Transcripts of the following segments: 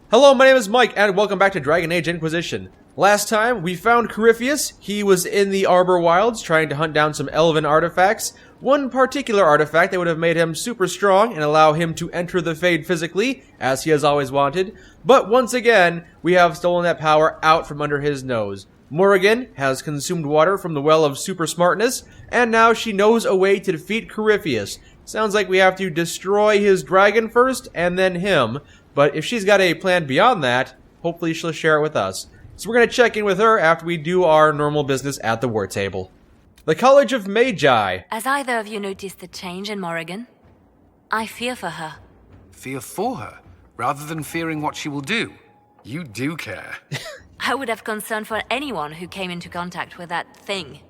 Hello, my name is Mike, and welcome back to Dragon Age Inquisition. Last time, we found Corypheus. He was in the Arbor Wilds trying to hunt down some elven artifacts. One particular artifact that would have made him super strong and allow him to enter the Fade physically, as he has always wanted. But once again, we have stolen that power out from under his nose. Morrigan has consumed water from the well of super smartness, and now she knows a way to defeat Corypheus. Sounds like we have to destroy his dragon first, and then him. But if she's got a plan beyond that, hopefully she'll share it with us. So we're going to check in with her after we do our normal business at the war table. The College of Magi. Has either of you noticed the change in Morrigan? I fear for her. Fear for her, rather than fearing what she will do. You do care. I would have concern for anyone who came into contact with that thing.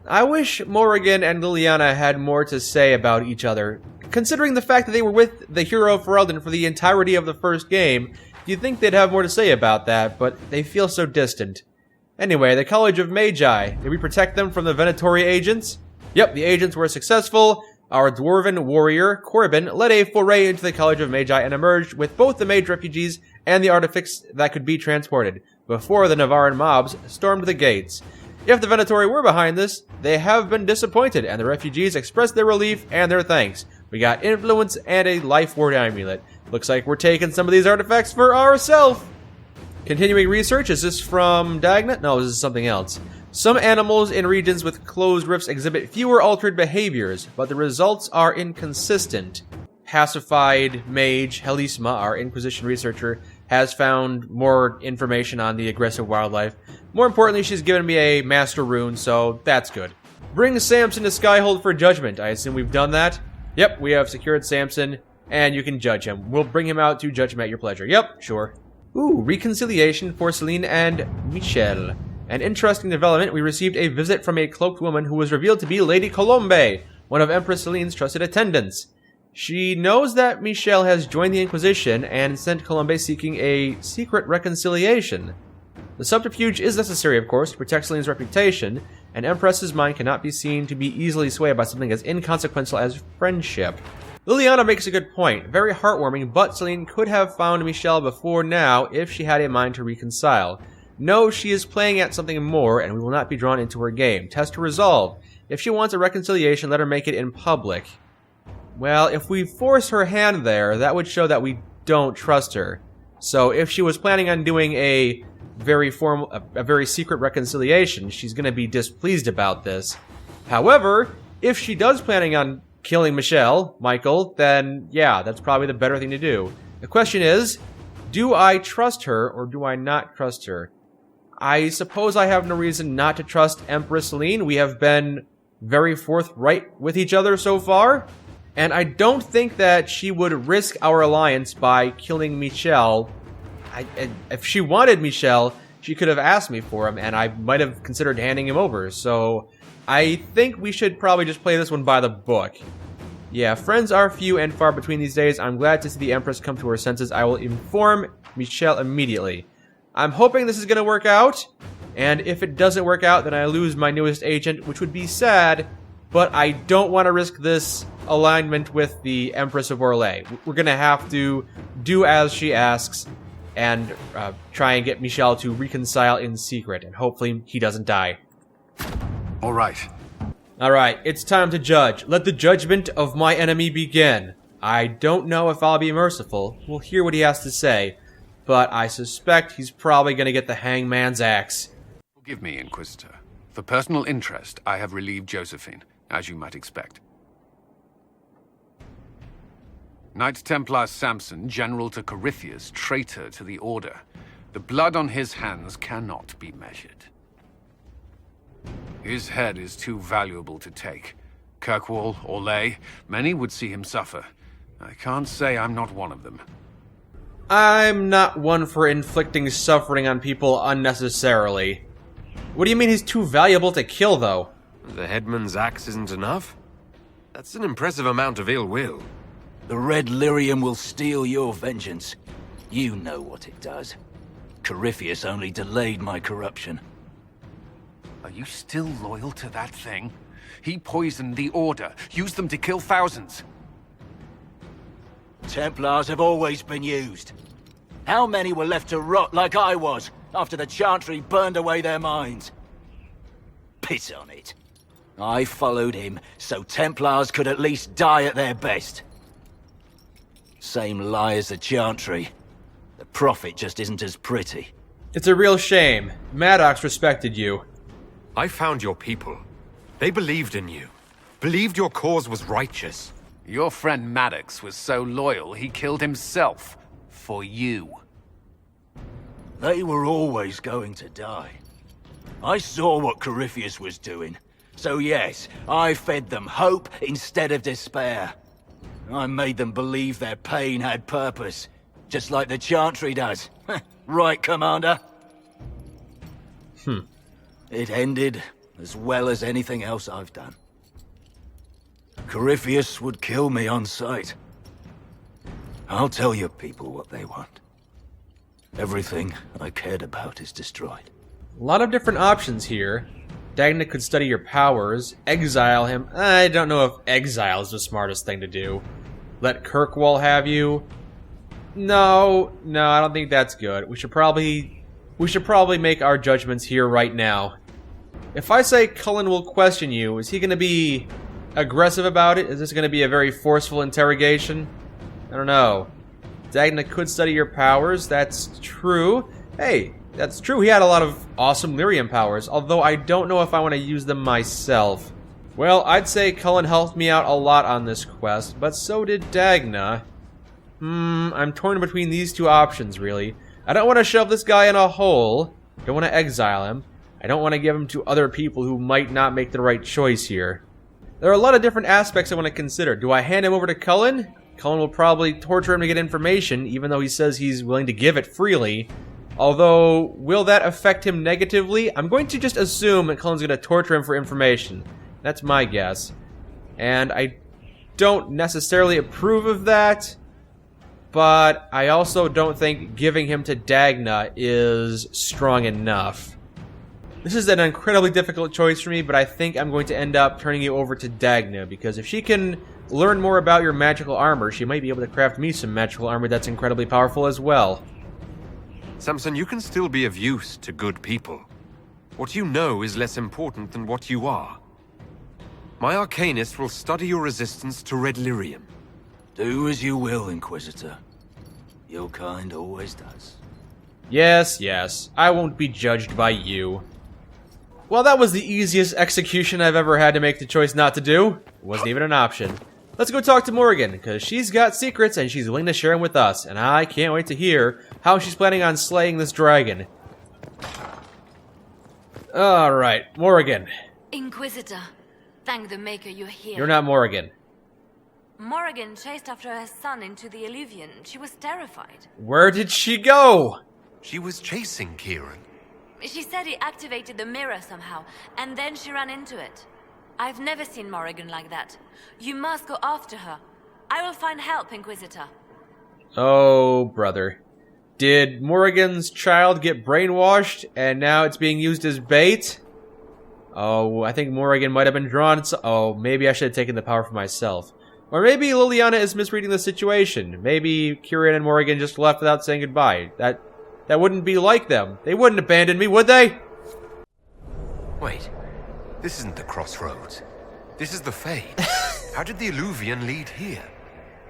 I wish Morrigan and Liliana had more to say about each other. Considering the fact that they were with the hero of Ferelden for the entirety of the first game, you'd think they'd have more to say about that, but they feel so distant. Anyway, the College of Magi. Did we protect them from the Venatori agents? Yep, the agents were successful. Our dwarven warrior, Corbin, led a foray into the College of Magi and emerged with both the mage refugees and the artifacts that could be transported, before the Navaran mobs stormed the gates. If the Venatori were behind this, they have been disappointed, and the refugees expressed their relief and their thanks. We got influence and a life ward amulet. Looks like we're taking some of these artifacts for ourselves. Continuing research, is this from Dagnat? No, this is something else. Some animals in regions with closed rifts exhibit fewer altered behaviors, but the results are inconsistent. Pacified mage Helisma, our Inquisition researcher, has found more information on the aggressive wildlife. More importantly, she's given me a master rune, so that's good. Bring Samson to Skyhold for judgment. I assume we've done that? Yep, we have secured Samson, and you can judge him. We'll bring him out to judge him at your pleasure. Yep, sure. Ooh, reconciliation for Celene and Michel. An interesting development, we received a visit from a cloaked woman who was revealed to be Lady Colombe, one of Empress Celene's trusted attendants. She knows that Michel has joined the Inquisition and sent Colombe seeking a secret reconciliation. The subterfuge is necessary, of course, to protect Celene's reputation, and Empress's mind cannot be seen to be easily swayed by something as inconsequential as friendship. Liliana makes a good point. Very heartwarming, but Celene could have found Michel before now if she had a mind to reconcile. No, she is playing at something more, and we will not be drawn into her game. Test her resolve. If she wants a reconciliation, let her make it in public. Well, if we force her hand there, that would show that we don't trust her. So if she was planning on doing a very secret reconciliation, she's going to be displeased about this. However, if she does planning on killing Michael, then yeah, that's probably the better thing to do. The question is, do I trust her or do I not trust her? I suppose I have no reason not to trust Empress Celene. We have been very forthright with each other so far. And I don't think that she would risk our alliance by killing Michel. If she wanted Michel, she could have asked me for him, and I might have considered handing him over. So I think we should probably just play this one by the book. Yeah, friends are few and far between these days. I'm glad to see the Empress come to her senses. I will inform Michel immediately. I'm hoping this is going to work out. And if it doesn't work out, then I lose my newest agent, which would be sad. But I don't want to risk this alignment with the Empress of Orlais. We're going to have to do as she asks and try and get Michel to reconcile in secret. And hopefully he doesn't die. All right. All right, it's time to judge. Let the judgment of my enemy begin. I don't know if I'll be merciful. We'll hear what he has to say. But I suspect he's probably going to get the hangman's axe. Forgive me, Inquisitor. For personal interest, I have relieved Josephine, as you might expect. Knight Templar Samson, general to Corypheus, traitor to the Order. The blood on his hands cannot be measured. His head is too valuable to take. Kirkwall, Orlais, many would see him suffer. I can't say I'm not one of them. I'm not one for inflicting suffering on people unnecessarily. What do you mean he's too valuable to kill, though? The headman's axe isn't enough? That's an impressive amount of ill will. The Red Lyrium will steal your vengeance. You know what it does. Corypheus only delayed my corruption. Are you still loyal to that thing? He poisoned the Order, used them to kill thousands. Templars have always been used. How many were left to rot like I was, after the Chantry burned away their minds? Piss on it. I followed him, so Templars could at least die at their best. Same lie as the Chantry. The Prophet just isn't as pretty. It's a real shame. Maddox respected you. I found your people. They believed in you. Believed your cause was righteous. Your friend Maddox was so loyal he killed himself. For you. They were always going to die. I saw what Corypheus was doing. So yes, I fed them hope instead of despair. I made them believe their pain had purpose. Just like the Chantry does. Right, Commander? It ended as well as anything else I've done. Corypheus would kill me on sight. I'll tell your people what they want. Everything I cared about is destroyed. A lot of different options here. Dagna could study your powers, exile him. I don't know if exile is the smartest thing to do. Let Kirkwall have you. No, I don't think that's good. We should probably make our judgments here right now. If I say Cullen will question you, is he going to be aggressive about it? Is this going to be a very forceful interrogation? I don't know. Dagna could study your powers, that's true. Hey, that's true, he had a lot of awesome lyrium powers, although I don't know if I want to use them myself. Well, I'd say Cullen helped me out a lot on this quest, but so did Dagna. I'm torn between these two options, really. I don't want to shove this guy in a hole. I don't want to exile him. I don't want to give him to other people who might not make the right choice here. There are a lot of different aspects I want to consider. Do I hand him over to Cullen? Cullen will probably torture him to get information, even though he says he's willing to give it freely. Although, will that affect him negatively? I'm going to just assume that Cullen's going to torture him for information. That's my guess. And I don't necessarily approve of that, but I also don't think giving him to Dagna is strong enough. This is an incredibly difficult choice for me, but I think I'm going to end up turning you over to Dagna, because if she can learn more about your magical armor, she might be able to craft me some magical armor that's incredibly powerful as well. Samson, you can still be of use to good people. What you know is less important than what you are. My Arcanist will study your resistance to red lyrium. Do as you will, Inquisitor. Your kind always does. Yes, I won't be judged by you. Well, that was the easiest execution I've ever had to make the choice not to do. It wasn't even an option. Let's go talk to Morrigan, because she's got secrets and she's willing to share them with us, and I can't wait to hear how she's planning on slaying this dragon. Alright, Morrigan. Inquisitor, thank the Maker you're here. You're not Morrigan. Morrigan chased after her son into the Illuvian. She was terrified. Where did she go? She was chasing Kieran. She said he activated the mirror somehow, and then she ran into it. I've never seen Morrigan like that. You must go after her. I will find help, Inquisitor. Oh, brother. Did Morrigan's child get brainwashed, and now it's being used as bait? Oh, I think Morrigan might have been drawn. Oh, maybe I should have taken the power for myself. Or maybe Liliana is misreading the situation. Maybe Kieran and Morrigan just left without saying goodbye. That wouldn't be like them. They wouldn't abandon me, would they? Wait, this isn't the crossroads. This is the Fade. How did the Illuvian lead here?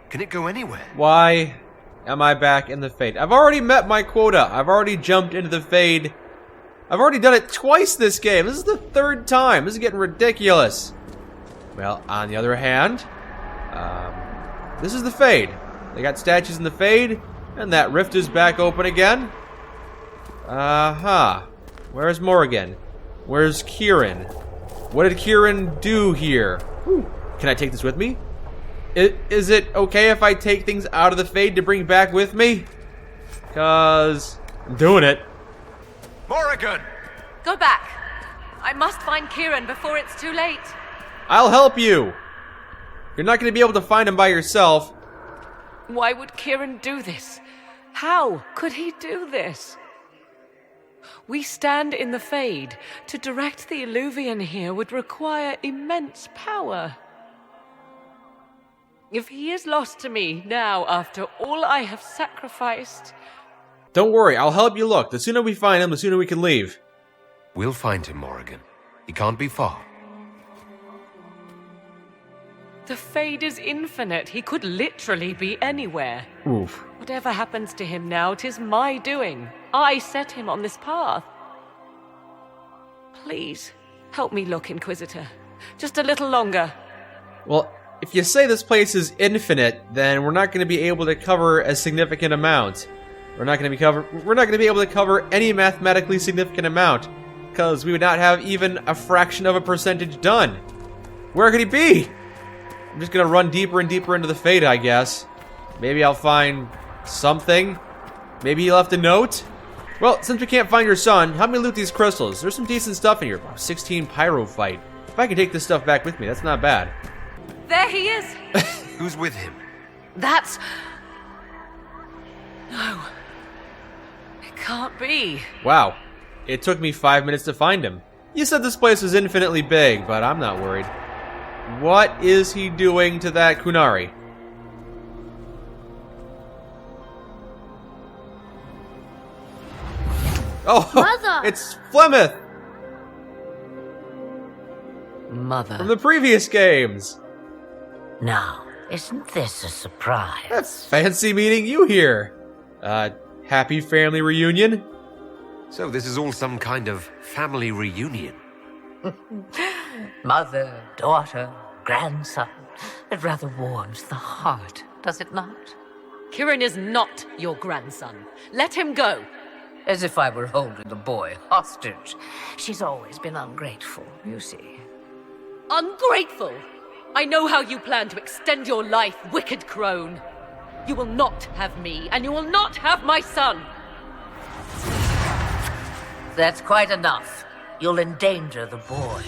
Can it go anywhere? Why am I back in the Fade? I've already met my quota. I've already jumped into the Fade. I've already done it twice this game. This is the third time. This is getting ridiculous. Well, on the other hand, this is the Fade. They got statues in the Fade, and that rift is back open again. Where's Morrigan? Where's Kieran? What did Kieran do here? Whew. Can I take this with me? Is it okay if I take things out of the Fade to bring back with me? 'Cause I'm doing it. Morrigan! Go back. I must find Kieran before it's too late. I'll help you. You're not going to be able to find him by yourself. Why would Kieran do this? How could he do this? We stand in the Fade. To direct the Illuvian here would require immense power. If he is lost to me now after all I have sacrificed, Don't worry, I'll help you look. The sooner we find him, the sooner we can leave. We'll find him, Morrigan. He can't be far. The Fade is infinite. He could literally be anywhere. Oof. Whatever happens to him now, 'tis my doing. I set him on this path. Please, help me look, Inquisitor. Just a little longer. Well, if you say this place is infinite, then we're not going to be able to cover a significant amount. We're not going to be able to cover any mathematically significant amount, because we would not have even a fraction of a percentage done. Where could he be? I'm just going to run deeper and deeper into the Fade, I guess. Maybe I'll find something. Maybe he left a note. Well, since we can't find your son, help me loot these crystals. There's some decent stuff in here. 16 pyrophyte. If I can take this stuff back with me, that's not bad. There he is! Who's with him? That's... No. It can't be. Wow. It took me 5 minutes to find him. You said this place was infinitely big, but I'm not worried. What is he doing to that Kunari? Oh, Mother! It's Flemeth Mother. from the previous games. Now, isn't this a surprise? That's fancy meeting you here. Happy family reunion? So this is all some kind of family reunion. Mother, daughter, grandson. It rather warms the heart, does it not? Kieran is not your grandson. Let him go. As if I were holding the boy hostage. She's always been ungrateful, you see. Ungrateful! I know how you plan to extend your life, wicked crone. You will not have me, and you will not have my son. That's quite enough. You'll endanger the boy.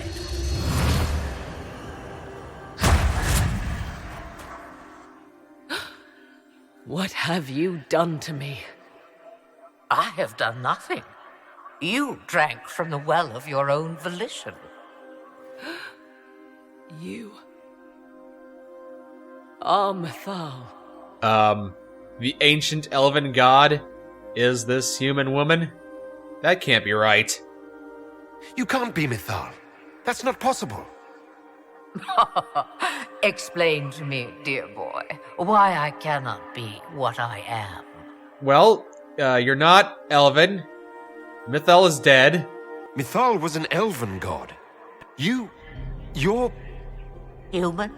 What have you done to me? I have done nothing. You drank from the well of your own volition. You are Mythal. The ancient elven god is this human woman? That can't be right. You can't be Mythal. That's not possible. Explain to me, dear boy, why I cannot be what I am. Well, you're not elven. Mythal is dead. Mythal was an elven god. You're... Human?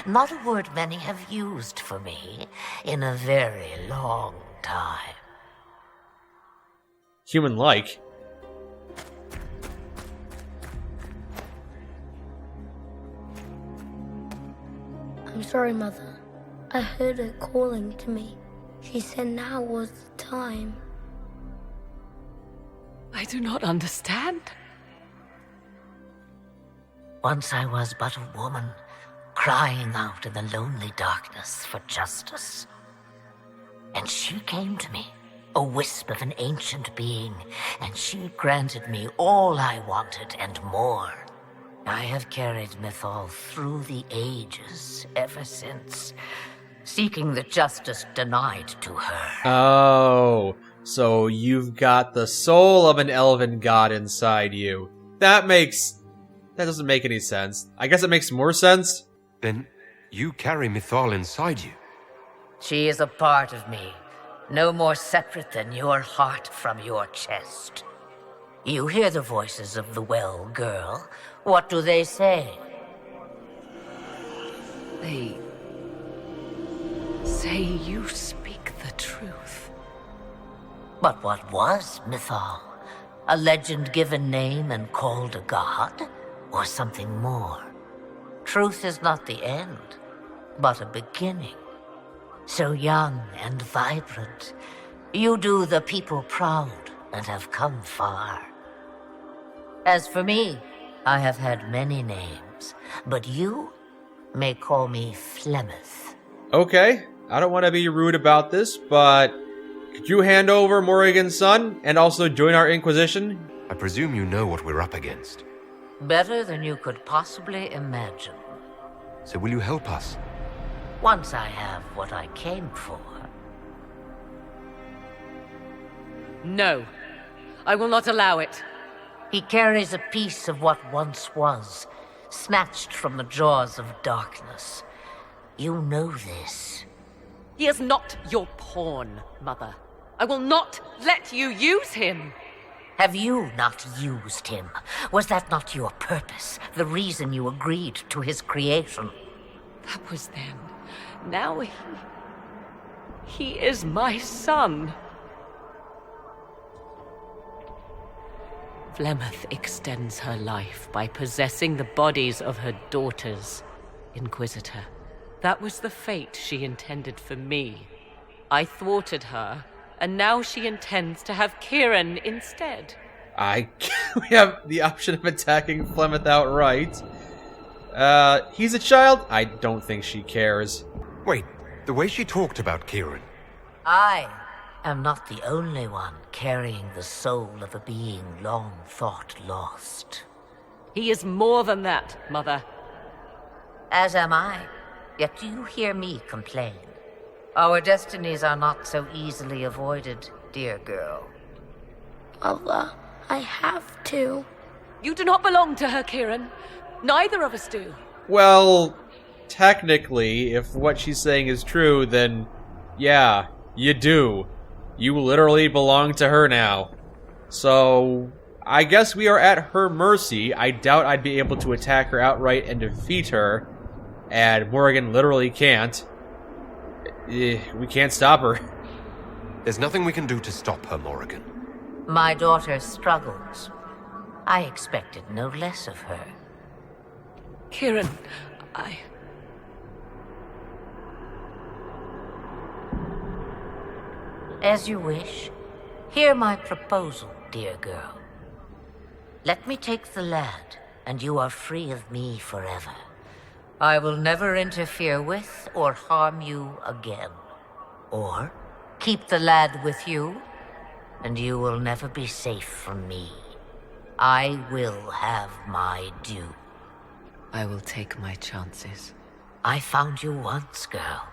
Not a word many have used for me in a very long time. Human-like. I'm sorry, Mother. I heard her calling to me. She said now was the time. I do not understand. Once I was but a woman, crying out in the lonely darkness for justice. And she came to me, a wisp of an ancient being, and she granted me all I wanted and more. I have carried Mythal through the ages ever since, seeking the justice denied to her. Oh, so you've got the soul of an elven god inside you. That doesn't make any sense. I guess it makes more sense. Then you carry Mythal inside you. She is a part of me, no more separate than your heart from your chest. You hear the voices of the well, girl. What do they say? They say you speak the truth. But what was Mythal? A legend given name and called a god? Or something more? Truth is not the end, but a beginning. So young and vibrant, you do the people proud and have come far. As for me, I have had many names, but you may call me Flemeth. Okay, I don't want to be rude about this, but could you hand over Morrigan's son and also join our Inquisition? I presume you know what we're up against. Better than you could possibly imagine. So will you help us? Once I have what I came for. No. I will not allow it. He carries a piece of what once was, snatched from the jaws of darkness. You know this. He is not your pawn, Mother. I will not let you use him. Have you not used him? Was that not your purpose, the reason you agreed to his creation? That was then. Now he is my son. Flemeth extends her life by possessing the bodies of her daughters, Inquisitor. That was the fate she intended for me. I thwarted her, and now she intends to have Kieran instead. We have the option of attacking Flemeth outright. He's a child? I don't think she cares. Wait, the way she talked about Kieran. I am not the only one carrying the soul of a being long thought lost. He is more than that, Mother. As am I. Yet do you hear me complain? Our destinies are not so easily avoided, dear girl. Mother, I have to. You do not belong to her, Kieran. Neither of us do. Well, technically, if what she's saying is true, then yeah, you do. You literally belong to her now. So, I guess we are at her mercy. I doubt I'd be able to attack her outright and defeat her. And Morrigan literally can't. We can't stop her. There's nothing we can do to stop her, Morrigan. My daughter struggles. I expected no less of her. Kieran, As you wish. Hear my proposal, dear girl. Let me take the lad, and you are free of me forever. I will never interfere with or harm you again. Or keep the lad with you, and you will never be safe from me. I will have my due. I will take my chances. I found you once, girl.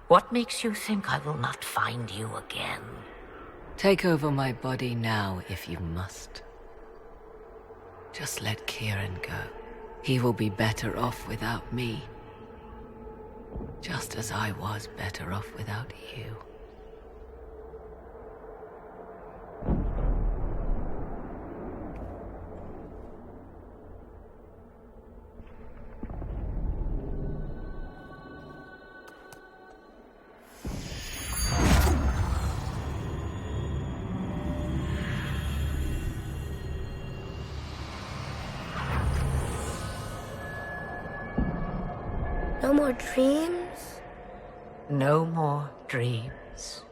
What makes you think I will not find you again? Take over my body now if you must. Just let Kieran go. He will be better off without me. Just as I was better off without you. No more dreams? No more dreams.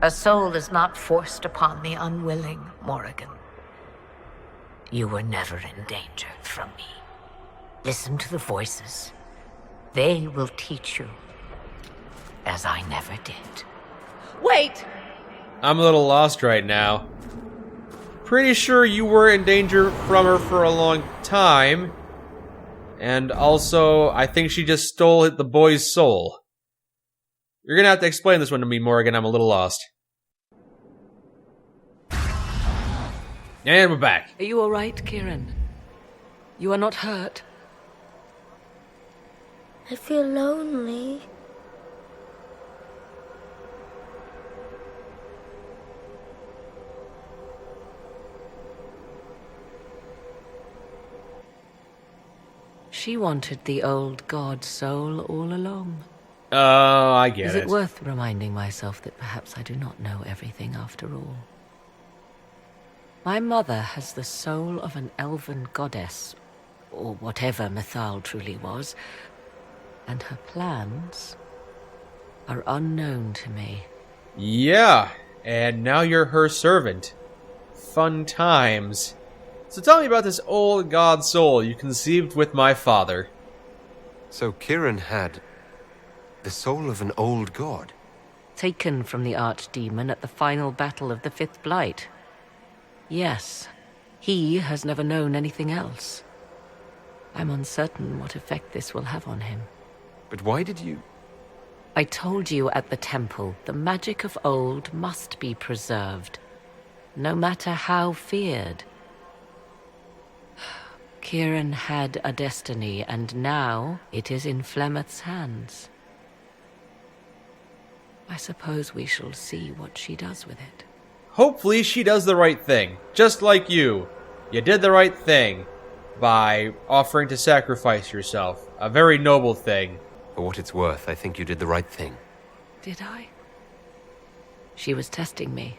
A soul is not forced upon the unwilling, Morrigan. You were never in danger from me. Listen to the voices. They will teach you, as I never did. Wait! I'm a little lost right now. Pretty sure you were in danger from her for a long time. And also, I think she just stole the boy's soul. You're gonna have to explain this one to me, Morrigan. I'm a little lost. And we're back. Are you alright, Kieran? You are not hurt? I feel lonely. She wanted the old god soul all along. Oh, I get Is it. it worth reminding myself that perhaps I do not know everything after all? My mother has the soul of an elven goddess, or whatever Mythal truly was, and her plans are unknown to me. Yeah, and now you're her servant. Fun times. So tell me about this old god soul you conceived with my father. So Kieran had the soul of an old god? Taken from the archdemon at the final battle of the Fifth Blight. Yes, he has never known anything else. I'm uncertain what effect this will have on him. But why did you... I told you at the temple, the magic of old must be preserved, no matter how feared. Kieran had a destiny, and now it is in Flemeth's hands. I suppose we shall see what she does with it. Hopefully she does the right thing, just like you. You did the right thing by offering to sacrifice yourself. A very noble thing. For what it's worth, I think you did the right thing. Did I? She was testing me,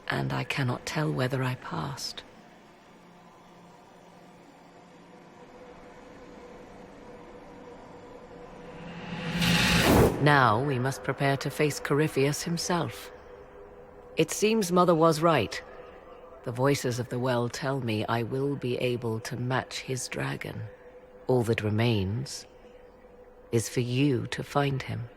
and I cannot tell whether I passed. Now we must prepare to face Corypheus himself. It seems Mother was right. The voices of the well tell me I will be able to match his dragon. All that remains is for you to find him.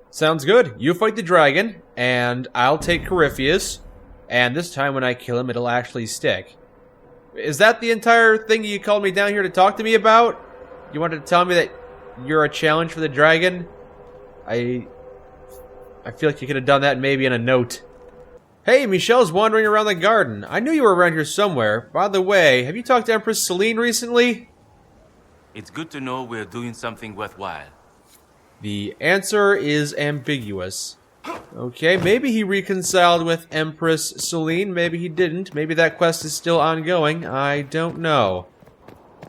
Sounds good. You fight the dragon, and I'll take Corypheus, and this time when I kill him, it'll actually stick. Is that the entire thing you called me down here to talk to me about? You wanted to tell me that you're a challenge for the dragon? I feel like you could have done that maybe in a note. Hey, Michelle's wandering around the garden. I knew you were around here somewhere. By the way, have you talked to Empress Celene recently? It's good to know we're doing something worthwhile. The answer is ambiguous. Okay, maybe he reconciled with Empress Celene, maybe he didn't. Maybe that quest is still ongoing. I don't know.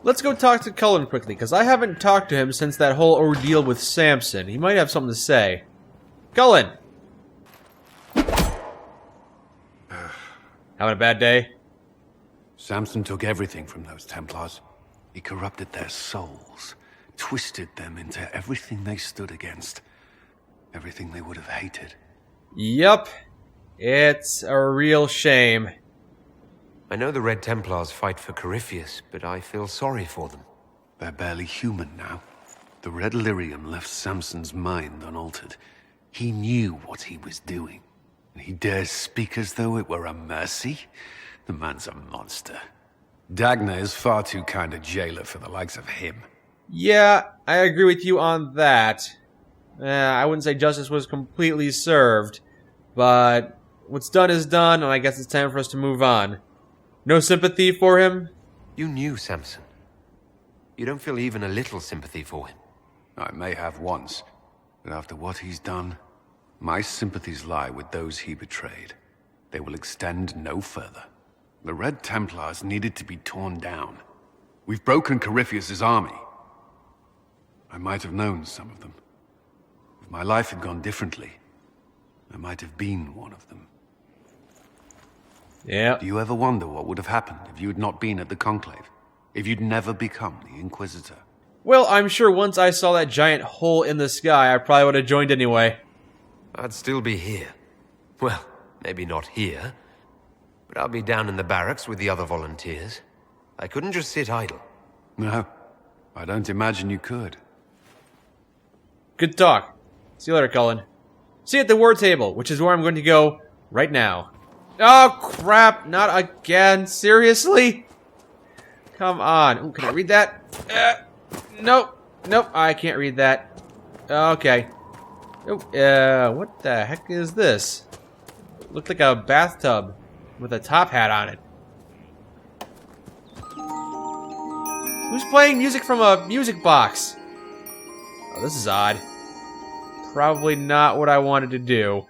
Let's go talk to Cullen quickly, because I haven't talked to him since that whole ordeal with Samson. He might have something to say. Cullen! Having a bad day? Samson took everything from those Templars. He corrupted their souls, twisted them into everything they stood against, everything they would have hated. Yup. It's a real shame. I know the Red Templars fight for Corypheus, but I feel sorry for them. They're barely human now. The Red Lyrium left Samson's mind unaltered. He knew what he was doing, and he dares speak as though it were a mercy? The man's a monster. Dagna is far too kind a jailer for the likes of him. Yeah, I agree with you on that. I wouldn't say justice was completely served, but what's done is done, and I guess it's time for us to move on. No sympathy for him? You knew Samson. You don't feel even a little sympathy for him. I may have once, but after what he's done, my sympathies lie with those he betrayed. They will extend no further. The Red Templars needed to be torn down. We've broken Corypheus' army. I might have known some of them. If my life had gone differently, I might have been one of them. Yeah. Do you ever wonder what would have happened if you had not been at the Conclave? If you'd never become the Inquisitor? Well, I'm sure once I saw that giant hole in the sky, I probably would have joined anyway. I'd still be here. Well, maybe not here, but I'll be down in the barracks with the other volunteers. I couldn't just sit idle. No, I don't imagine you could. Good talk. See you later, Cullen. See you at the war table, which is where I'm going to go right now. Oh, crap. Not again. Seriously? Come on. Ooh, can I read that? Nope. Nope. I can't read that. Okay. Oh, what the heck is this? It looked like a bathtub with a top hat on it. Who's playing music from a music box? Oh, this is odd. Probably not what I wanted to do.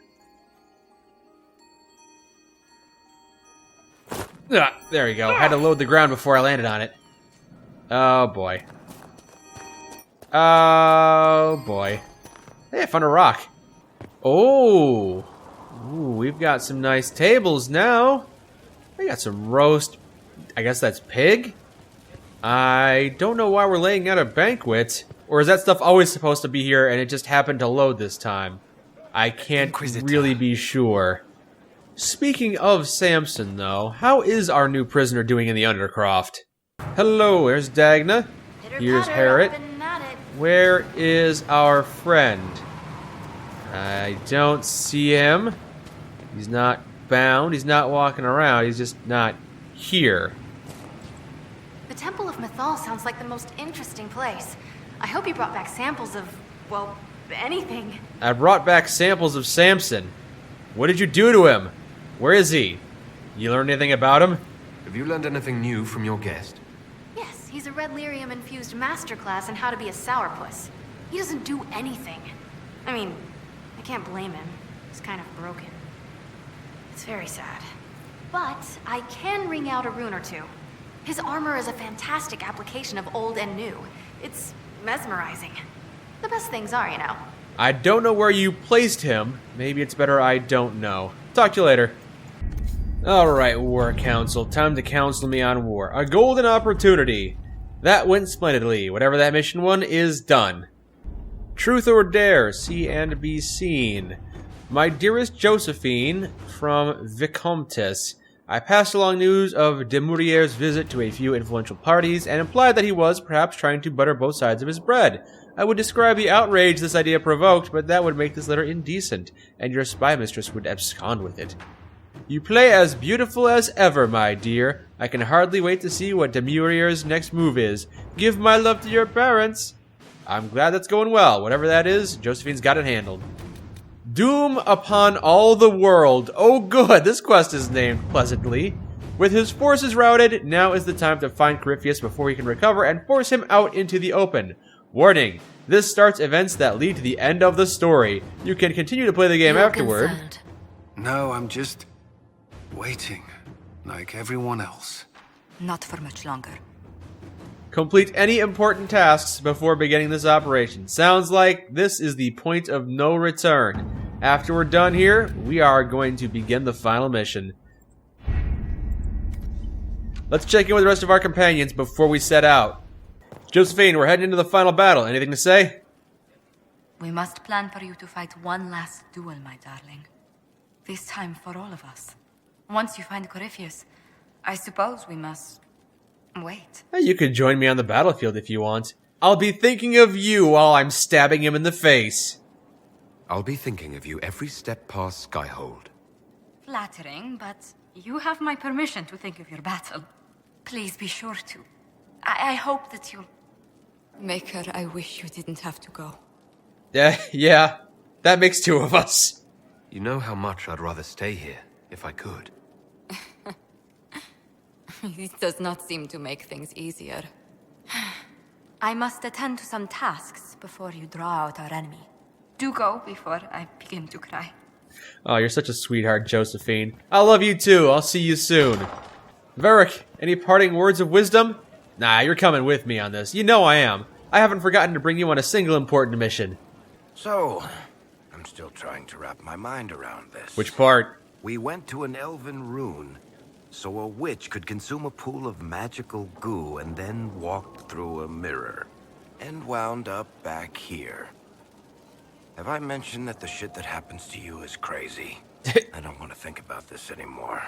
Ah, there we go. Had to load the ground before I landed on it. Oh, boy. Oh, boy. Hey, I found a rock. Oh. Ooh, we've got some nice tables now. We got some roast. I guess that's pig? I don't know why we're laying out a banquet. Or is that stuff always supposed to be here and it just happened to load this time? I can't really be sure. Speaking of Samson, though, how is our new prisoner doing in the Undercroft? Hello, there's Dagna. Here's Harriet. Where is our friend? I don't see him. He's not bound. He's not walking around. He's just not here. The Temple of Mythal sounds like the most interesting place. I hope you brought back samples of, well, anything. I brought back samples of Samson. What did you do to him? Where is he? You learn anything about him? Have you learned anything new from your guest? Yes, he's a red lyrium-infused masterclass in how to be a sourpuss. He doesn't do anything. I mean, I can't blame him. He's kind of broken. It's very sad. But I can wring out a rune or two. His armor is a fantastic application of old and new. It's mesmerizing. The best things are, you know. I don't know where you placed him. Maybe it's better I don't know. Talk to you later. Alright, War Council. Time to counsel me on war. A golden opportunity. That went splendidly. Whatever that mission one is done. Truth or dare, see and be seen. My dearest Josephine, from Vicomtesse. I passed along news of de Mourier's visit to a few influential parties and implied that he was perhaps trying to butter both sides of his bread. I would describe the outrage this idea provoked, but that would make this letter indecent, and your spy mistress would abscond with it. You play as beautiful as ever, my dear. I can hardly wait to see what de Mourier's next move is. Give my love to your parents. I'm glad that's going well. Whatever that is, Josephine's got it handled. Doom upon all the world. Oh good, this quest is named pleasantly. With his forces routed, now is the time to find Corypheus before he can recover and force him out into the open. Warning, this starts events that lead to the end of the story. You can continue to play the game afterward. Concerned. No, I'm just waiting, like everyone else. Not for much longer. Complete any important tasks before beginning this operation. Sounds like this is the point of no return. After we're done here, we are going to begin the final mission. Let's check in with the rest of our companions before we set out. Josephine, we're heading into the final battle. Anything to say? We must plan for you to fight one last duel, my darling. This time for all of us. Once you find Corypheus, I suppose we must wait. Hey, you could join me on the battlefield if you want. I'll be thinking of you while I'm stabbing him in the face. I'll be thinking of you every step past Skyhold. Flattering, but you have my permission to think of your battle. Please be sure to. I hope that you'll... Maker, I wish you didn't have to go. Yeah, that makes two of us. You know how much I'd rather stay here, if I could. It does not seem to make things easier. I must attend to some tasks before you draw out our enemy. Do go before I begin to cry. Oh, you're such a sweetheart, Josephine. I love you too. I'll see you soon. Varric, any parting words of wisdom? Nah, you're coming with me on this. You know I am. I haven't forgotten to bring you on a single important mission. So, I'm still trying to wrap my mind around this. Which part? We went to an elven rune, so a witch could consume a pool of magical goo and then walked through a mirror, and wound up back here. Have I mentioned that the shit that happens to you is crazy? I don't want to think about this anymore.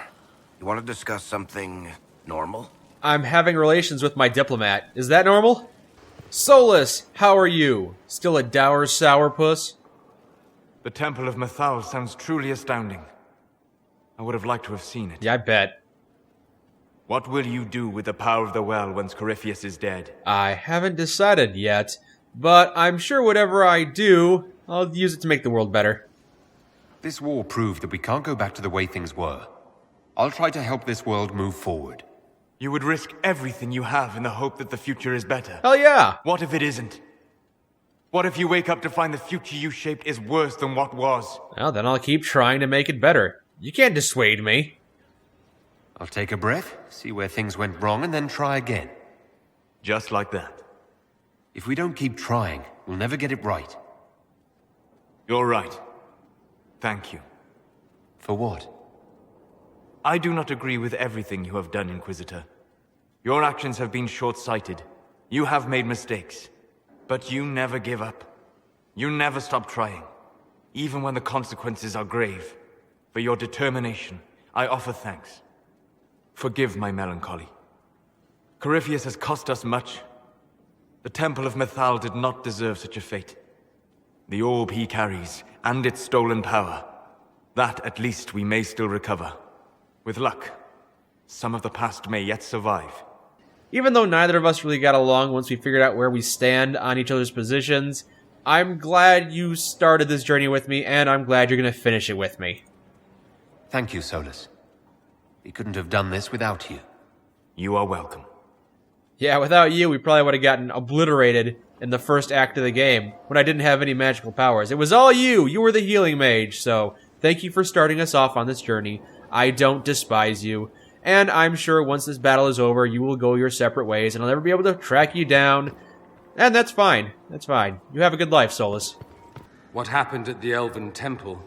You want to discuss something normal? I'm having relations with my diplomat. Is that normal? Solus, how are you? Still a dour sourpuss? The Temple of Mythal sounds truly astounding. I would have liked to have seen it. Yeah, I bet. What will you do with the power of the well once Corypheus is dead? I haven't decided yet, but I'm sure whatever I do, I'll use it to make the world better. This war proved that we can't go back to the way things were. I'll try to help this world move forward. You would risk everything you have in the hope that the future is better. Hell yeah! What if it isn't? What if you wake up to find the future you shaped is worse than what was? Well, then I'll keep trying to make it better. You can't dissuade me. I'll take a breath, see where things went wrong, and then try again. Just like that. If we don't keep trying, we'll never get it right. You're right. Thank you. For what? I do not agree with everything you have done, Inquisitor. Your actions have been short-sighted. You have made mistakes. But you never give up. You never stop trying. Even when the consequences are grave. For your determination, I offer thanks. Forgive my melancholy. Corypheus has cost us much. The Temple of Mythal did not deserve such a fate. The orb he carries, and its stolen power, that at least we may still recover. With luck, some of the past may yet survive. even though neither of us really got along once we figured out where we stand on each other's positions, I'm glad you started this journey with me, and I'm glad you're going to finish it with me. Thank you, Solus. We couldn't have done this without you. You are welcome. Yeah, without you, we probably would have gotten obliterated in the first act of the game, when I didn't have any magical powers. It was all you! You were the healing mage, so thank you for starting us off on this journey. I don't despise you. And I'm sure once this battle is over, you will go your separate ways, and I'll never be able to track you down. And that's fine. That's fine. You have a good life, Solus. What happened at the Elven Temple?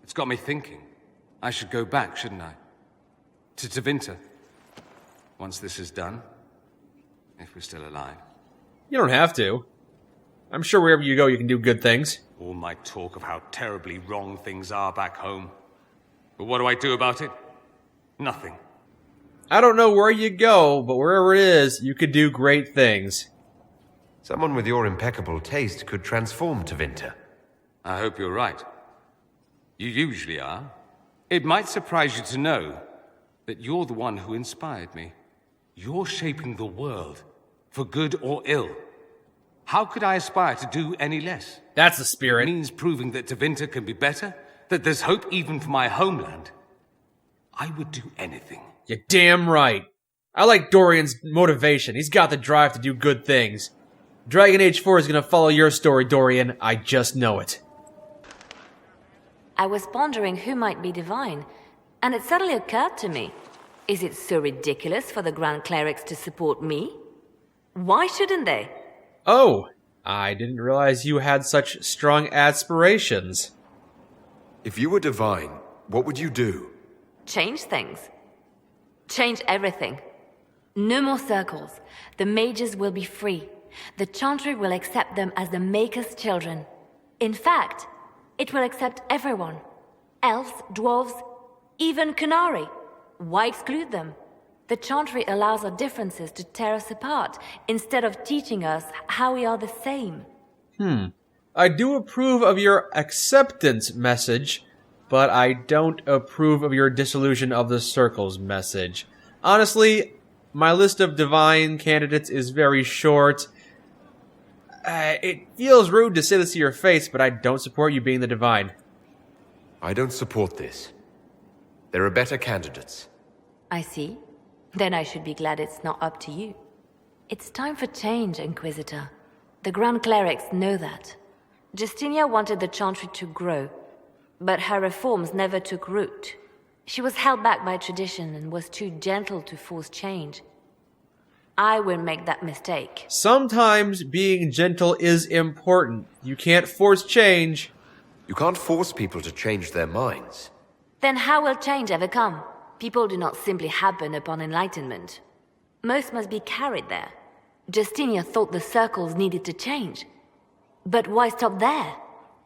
It's got me thinking. I should go back, shouldn't I? To Tevinter. Once this is done. If we're still alive. You don't have to. I'm sure wherever you go, you can do good things. All my talk of how terribly wrong things are back home. But what do I do about it? Nothing. I don't know where you go, but wherever it is, you could do great things. Someone with your impeccable taste could transform Tevinter. I hope you're right. You usually are. It might surprise you to know that you're the one who inspired me. You're shaping the world, for good or ill. How could I aspire to do any less? That's the spirit. It means proving that Tevinter can be better, that there's hope even for my homeland. I would do anything. You're damn right. I like Dorian's motivation. He's got the drive to do good things. Dragon Age 4 is going to follow your story, Dorian. I just know it. I was pondering who might be divine, and it suddenly occurred to me. Is it so ridiculous for the Grand Clerics to support me? Why shouldn't they? Oh, I didn't realize you had such strong aspirations. If you were divine, what would you do? Change things. Change everything. No more circles. The mages will be free. The Chantry will accept them as the Maker's children. In fact, it will accept everyone. Elves, dwarves, even Canary. Why exclude them? The Chantry allows our differences to tear us apart, instead of teaching us how we are the same. I do approve of your acceptance message, but I don't approve of your dissolution of the circles message. Honestly, my list of divine candidates is very short. It feels rude to say this to your face, but I don't support you being the divine. I don't support this. There are better candidates. I see. Then I should be glad it's not up to you. It's time for change, Inquisitor. The Grand Clerics know that. Justinia wanted the Chantry to grow, but her reforms never took root. She was held back by tradition and was too gentle to force change. I won't make that mistake. Sometimes being gentle is important. You can't force change. You can't force people to change their minds. Then how will change ever come? People do not simply happen upon enlightenment. Most must be carried there. Justinia thought the circles needed to change. But why stop there?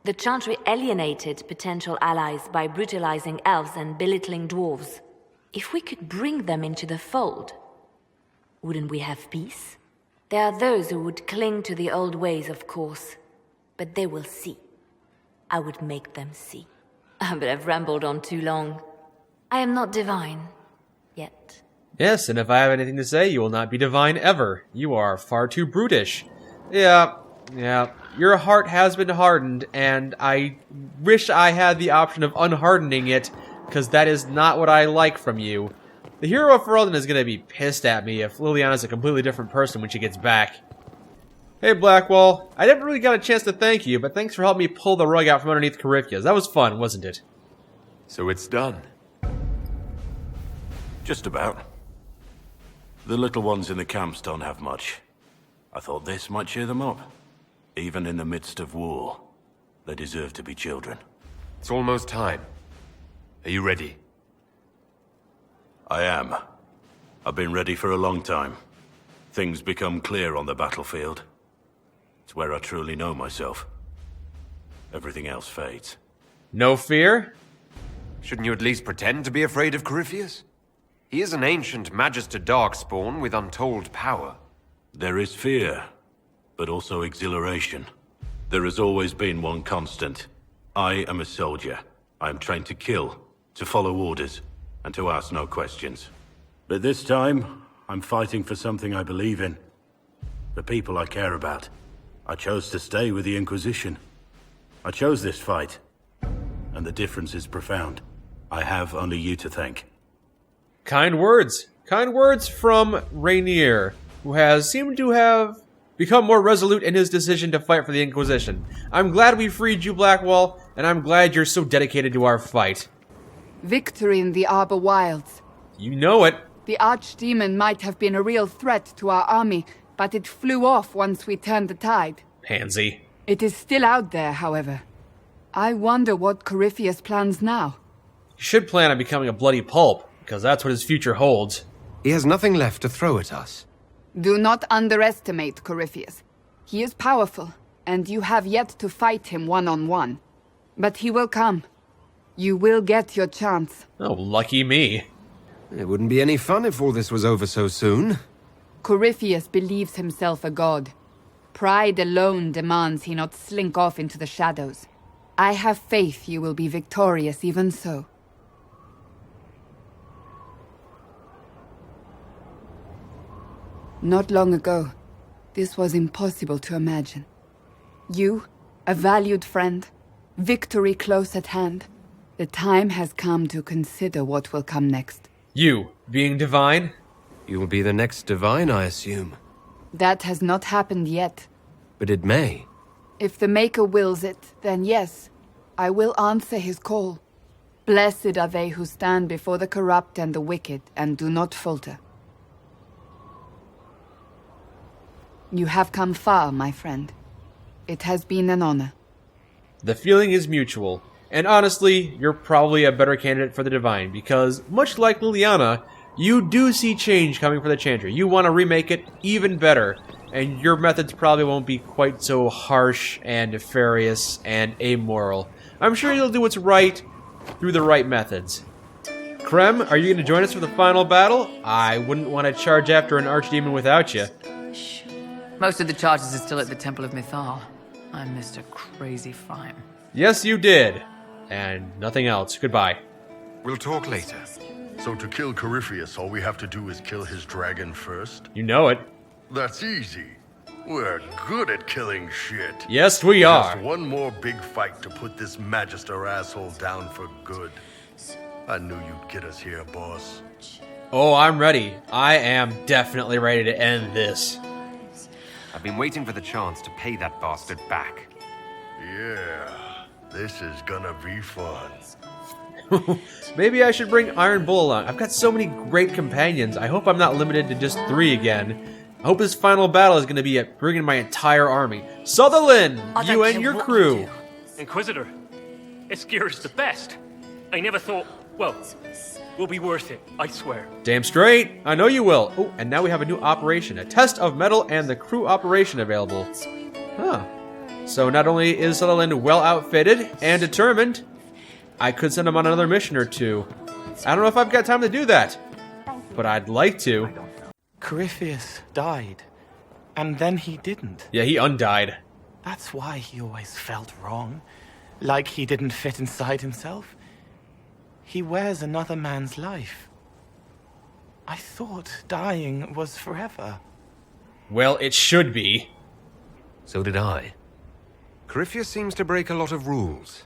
The Chantry alienated potential allies by brutalizing elves and belittling dwarves. If we could bring them into the fold, wouldn't we have peace? There are those who would cling to the old ways, of course. But they will see. I would make them see. But I've rambled on too long. I am not divine. Yet. Yes, and if I have anything to say, you will not be divine ever. You are far too brutish. Yeah. Your heart has been hardened, and I wish I had the option of unhardening it, because that is not what I like from you. The hero of Ferelden is going to be pissed at me if Liliana's a completely different person when she gets back. Hey, Blackwall. I never really got a chance to thank you, but thanks for helping me pull the rug out from underneath Corypheus. That was fun, wasn't it? So it's done. Just about. The little ones in the camps don't have much. I thought this might cheer them up. Even in the midst of war, they deserve to be children. It's almost time. Are you ready? I am. I've been ready for a long time. Things become clear on the battlefield. It's where I truly know myself. Everything else fades. No fear? Shouldn't you at least pretend to be afraid of Corypheus? He is an ancient Magister Darkspawn with untold power. There is fear, but also exhilaration. There has always been one constant. I am a soldier. I am trained to kill, to follow orders, and to ask no questions. But this time, I'm fighting for something I believe in. The people I care about. I chose to stay with the Inquisition. I chose this fight. And the difference is profound. I have only you to thank. Kind words. Kind words from Rainier, who has seemed to have become more resolute in his decision to fight for the Inquisition. I'm glad we freed you, Blackwall, and I'm glad you're so dedicated to our fight. Victory in the Arbor Wilds. You know it. The Archdemon might have been a real threat to our army, but it flew off once we turned the tide. Pansy. It is still out there, however. I wonder what Corypheus plans now. He should plan on becoming a bloody pulp, because that's what his future holds. He has nothing left to throw at us. Do not underestimate Corypheus. He is powerful, and you have yet to fight him one-on-one. But he will come. You will get your chance. Oh, lucky me. It wouldn't be any fun if all this was over so soon. Corypheus believes himself a god. Pride alone demands he not slink off into the shadows. I have faith you will be victorious even so. Not long ago, this was impossible to imagine. You, a valued friend, victory close at hand. The time has come to consider what will come next. You, being divine? You will be the next divine, I assume. That has not happened yet. But it may. If the Maker wills it, then yes, I will answer his call. Blessed are they who stand before the corrupt and the wicked and do not falter. You have come far, my friend. It has been an honor. The feeling is mutual. And honestly, you're probably a better candidate for the Divine, because, much like Liliana, you do see change coming for the Chantry. You want to remake it even better, and your methods probably won't be quite so harsh and nefarious and amoral. I'm sure you'll do what's right through the right methods. Krem, are you going to join us for the final battle? I wouldn't want to charge after an archdemon without you. Most of the charges are still at the Temple of Mythal. I missed a crazy fine. Yes, you did. And nothing else. Goodbye. We'll talk later. So to kill Corypheus, all we have to do is kill his dragon first? You know it. That's easy. We're good at killing shit. Yes, we are. Just one more big fight to put this Magister asshole down for good. I knew you'd get us here, boss. Oh, I'm ready. I am definitely ready to end this. I've been waiting for the chance to pay that bastard back. Yeah, this is gonna be fun. Maybe I should bring Iron Bull along. I've got so many great companions. I hope I'm not limited to just 3 again. I hope this final battle is going to be at bringing my entire army. Sutherland, you and your crew. Inquisitor, Escira's the best. I never thought, well, we'll be worth it, I swear. Damn straight. I know you will. Oh, and now we have a new operation. A test of metal and the crew operation available. Huh. So not only is Sutherland well outfitted and determined, I could send him on another mission or 2. I don't know if I've got time to do that, but I'd like to. Corypheus died, and then he didn't. Yeah, he undied. That's why he always felt wrong, like he didn't fit inside himself. He wears another man's life. I thought dying was forever. Well, it should be. So did I. Corypheus seems to break a lot of rules.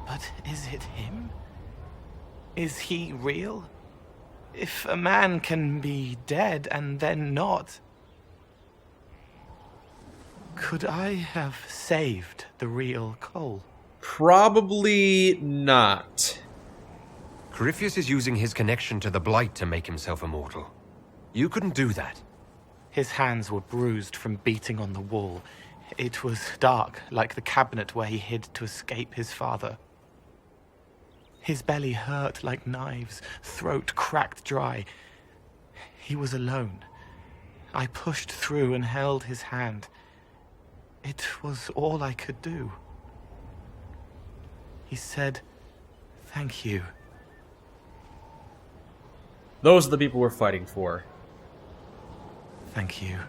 But is it him? Is he real? If a man can be dead and then not... Could I have saved the real Cole? Probably not. Corypheus is using his connection to the Blight to make himself immortal. You couldn't do that. His hands were bruised from beating on the wall. It was dark, like the cabinet where he hid to escape his father. His belly hurt like knives, throat cracked dry. He was alone. I pushed through and held his hand. It was all I could do. He said, "Thank you." Those are the people we're fighting for. Thank you.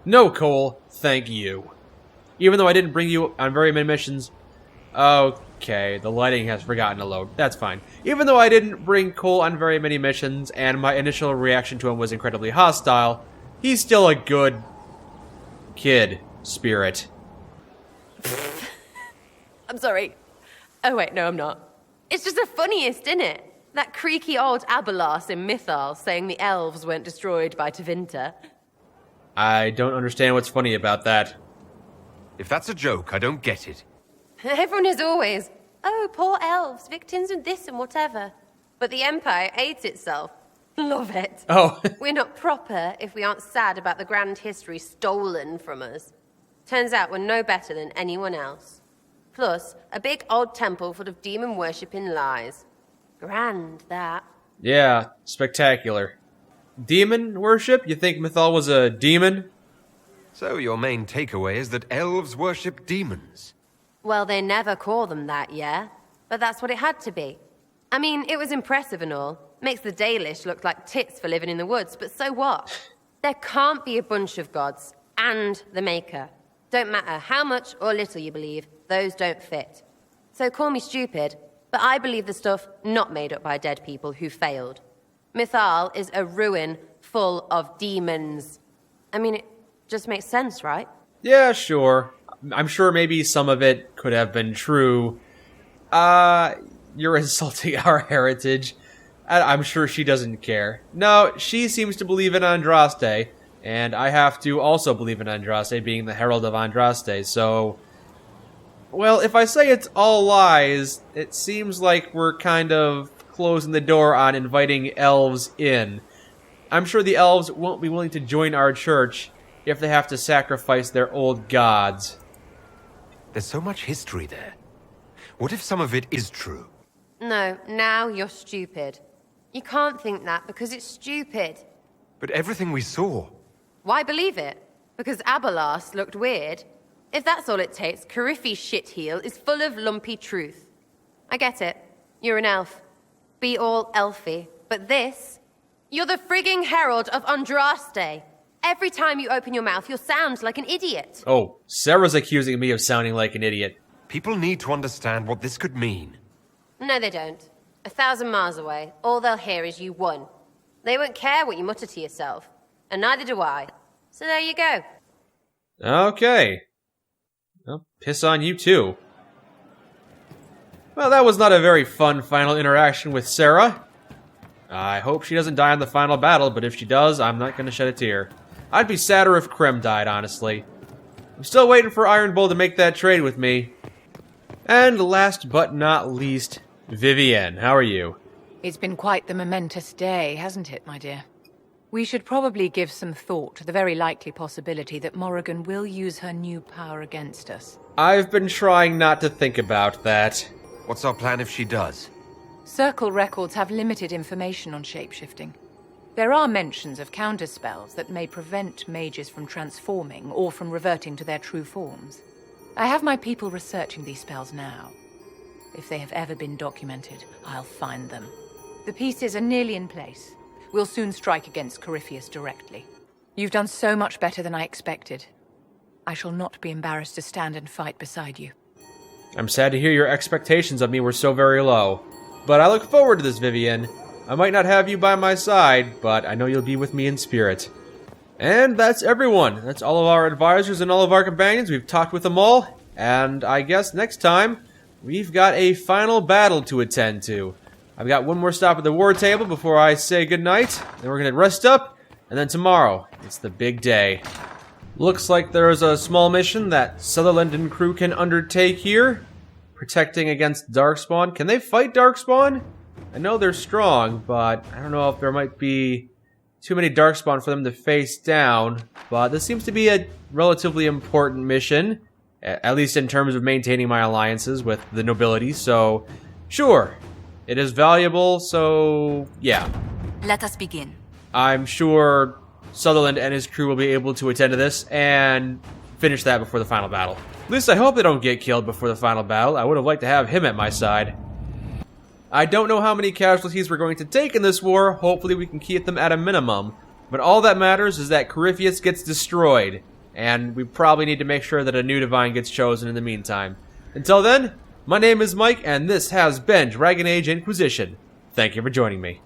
No, Cole, thank you. Even though I didn't bring you on very many missions. Oh, Okay, the lighting has forgotten to load. That's fine. Even though I didn't bring Cole on very many missions, and my initial reaction to him was incredibly hostile, he's still a good kid spirit. I'm sorry. Oh wait, no, I'm not. It's just the funniest, isn't it? That creaky old Abelas in Mythal saying the elves weren't destroyed by Tevinter. I don't understand what's funny about that. If that's a joke, I don't get it. Everyone is always, oh, poor elves, victims of this and whatever. But the Empire hates itself. Love it. Oh. We're not proper if we aren't sad about the grand history stolen from us. Turns out we're no better than anyone else. Plus, a big old temple full of demon-worshipping lies. Grand, that. Yeah, spectacular. Demon worship? You think Mythal was a demon? So your main takeaway is that elves worship demons? Well, they never call them that, yeah? But that's what it had to be. I mean, it was impressive and all. Makes the Dalish look like tits for living in the woods, but so what? There can't be a bunch of gods and the Maker. Don't matter how much or little you believe, those don't fit. So call me stupid, but I believe the stuff not made up by dead people who failed. Mythal is a ruin full of demons. I mean, it just makes sense, right? Yeah, sure. I'm sure maybe some of it could have been true. You're insulting our heritage. I'm sure she doesn't care. No, she seems to believe in Andraste, and I have to also believe in Andraste, being the Herald of Andraste, so... Well, if I say it's all lies, it seems like we're kind of closing the door on inviting elves in. I'm sure the elves won't be willing to join our church if they have to sacrifice their old gods. There's so much history there. What if some of it is true? No, now you're stupid. You can't think that because it's stupid. But everything we saw... Why believe it? Because Abelas looked weird? If that's all it takes, Cariffi's shitheel is full of lumpy truth. I get it. You're an elf. Be all elfy. But this... You're the frigging herald of Andraste. Every time you open your mouth, you'll sound like an idiot. Oh, Sarah's accusing me of sounding like an idiot. People need to understand what this could mean. No, they don't. 1,000 miles away, all they'll hear is you won. They won't care what you mutter to yourself. And neither do I. So there you go. Okay. Well, piss on you too. Well, that was not a very fun final interaction with Sarah. I hope she doesn't die in the final battle, but if she does, I'm not going to shed a tear. I'd be sadder if Krem died, honestly. I'm still waiting for Iron Bull to make that trade with me. And last but not least, Vivienne. How are you? It's been quite the momentous day, hasn't it, my dear? We should probably give some thought to the very likely possibility that Morrigan will use her new power against us. I've been trying not to think about that. What's our plan if she does? Circle records have limited information on shapeshifting. There are mentions of counterspells that may prevent mages from transforming or from reverting to their true forms. I have my people researching these spells now. If they have ever been documented, I'll find them. The pieces are nearly in place. We'll soon strike against Corypheus directly. You've done so much better than I expected. I shall not be embarrassed to stand and fight beside you. I'm sad to hear your expectations of me were so very low. But I look forward to this, Vivienne. I might not have you by my side, but I know you'll be with me in spirit. And that's everyone. That's all of our advisors and all of our companions. We've talked with them all. And I guess next time, we've got a final battle to attend to. I've got one more stop at the war table before I say goodnight. Then we're going to rest up. And then tomorrow, it's the big day. Looks like there's a small mission that Sutherland and crew can undertake here. Protecting against Darkspawn. Can they fight Darkspawn? I know they're strong, but I don't know if there might be too many Darkspawn for them to face down. But this seems to be a relatively important mission, at least in terms of maintaining my alliances with the nobility, so sure, it is valuable, so yeah. Let us begin. I'm sure Sutherland and his crew will be able to attend to this and finish that before the final battle. At least I hope they don't get killed before the final battle. I would have liked to have him at my side. I don't know how many casualties we're going to take in this war. Hopefully we can keep them at a minimum. But all that matters is that Corypheus gets destroyed. And we probably need to make sure that a new divine gets chosen in the meantime. Until then, My name is Mike, and this has been Dragon Age Inquisition. Thank you for joining me.